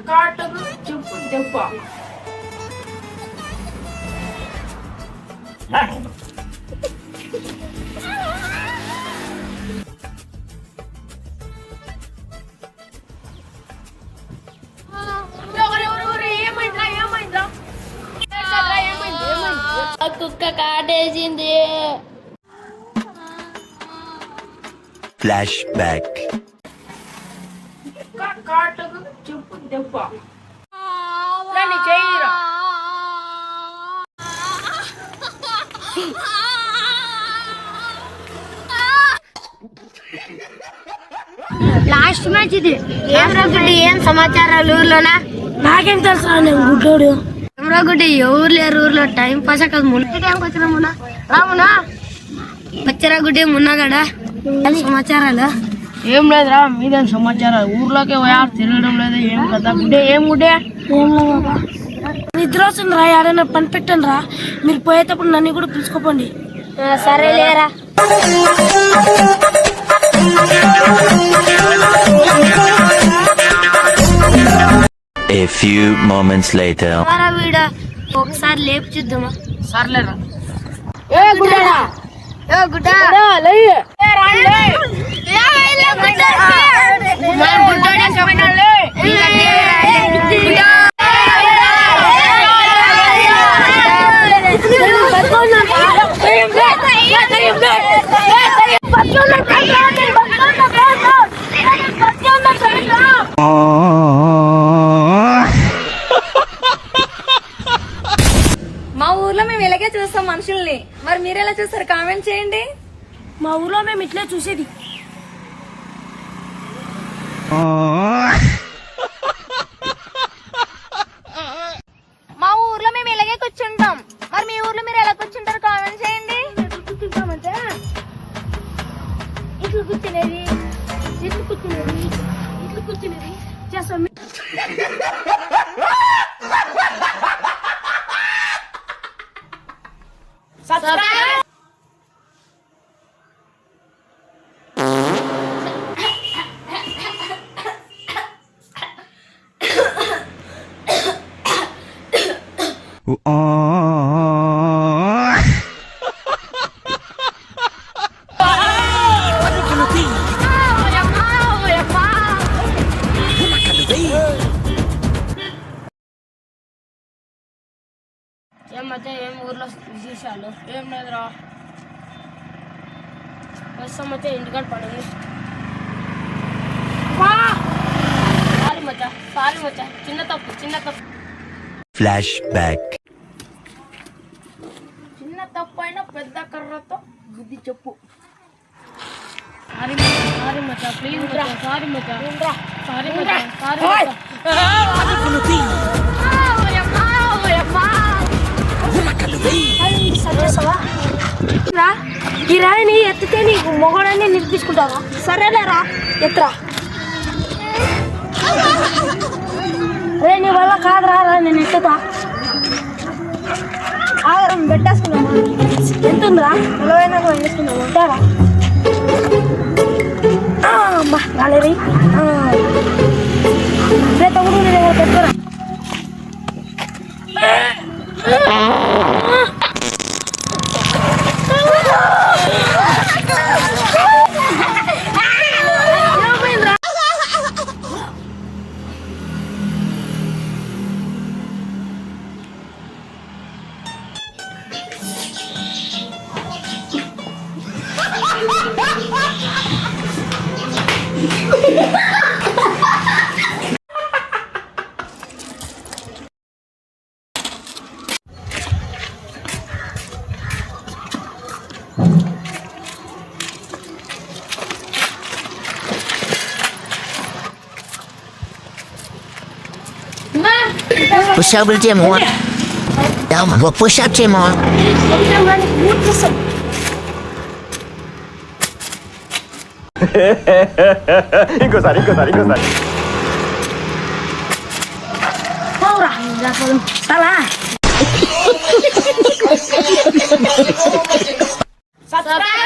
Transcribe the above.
కాటకు చెప్పు దెబ్బ కుక్క కాటేసింది. Flash back. కాటకు చెప్పు దెబ్బ చేయరా లాస్ట్ మ్యాచ్ ఇది. ఏం సమాచారాలు ఊర్లోనా? నాకేం తెలుసా నేను గుడ్డోడు. గుడ్డి ఎవరు లేరు ఊర్లో. టైం పాస్ అక్కడ వచ్చిన మున్నా రామునా వచ్చరా గుడ్డి మున్నాగాడా సమాచారాలు ఏం లేదురా, మీదేం సమాచారాలు? ఊర్లోకి పోయారు తిరగడం లేదు ఏం కదా. గుడ్డే ఏం గుడ్డే? నిద్ర వస్తుంది రా, ఎవరైనా పని పెట్టండి రా. మీరు పోయేటప్పుడు నన్ను కూడా పిలుచుకోపోండి. సరే లేరా. A few moments later. వీడా ఒకసారి లేపు చూద్దామా? సర్లేరా. మా ఊర్లో మేము ఇలాగే చూస్తాం మనుషుల్ని. మరి మీరు ఎలా చూస్తారు? కామెంట్ చేయండి. మా ఊర్లో మేము ఇట్లే చూసేది. మా ఊర్లో మేము ఇలాగే కూర్చుంటాం. మరి మీ ఊర్లో మీరు ఎలా కూర్చుంటారు? కామెంట్ చేయండి. ఇట్లా కూర్చునేది, ఇట్లా కూర్చునేది, ఇట్లా కూర్చునేది చేస్తాం. ఏం మధ్య ఏం ఊర్లో విశేషాలు? ఏం లేదురా, ప్రస్తుతం అయితే ఇంటికాడ పడింది. సారీ మచ్చా, చిన్న తప్పు. Flash back. చిన్న తప్పు అయినా పెద్ద కర్రతో బుద్ధి చెప్పు. Sorry Maccha, please Maccha, sorry మచ్చా. ఈ రాయిని ఎత్తితే నీకు మొగడాన్ని నిలిపించుకుంటావా? సరేలేరా, ఎత్తురా. రే నీ వల్ల కాదురా, నేను ఎత్తుతా. ఆధారం పెట్టేసుకున్నాము. ఎంత ఉందిరా? 40 వేసుకున్నాము. ఉంటారా? అమ్మా రాలేరి. రే తమ్ముడు నీ దగ్గర పెట్టుకోరా. Push up with him, one. Down, go push up, Tim, on. ఇంకోసారి Salah. Subscribe.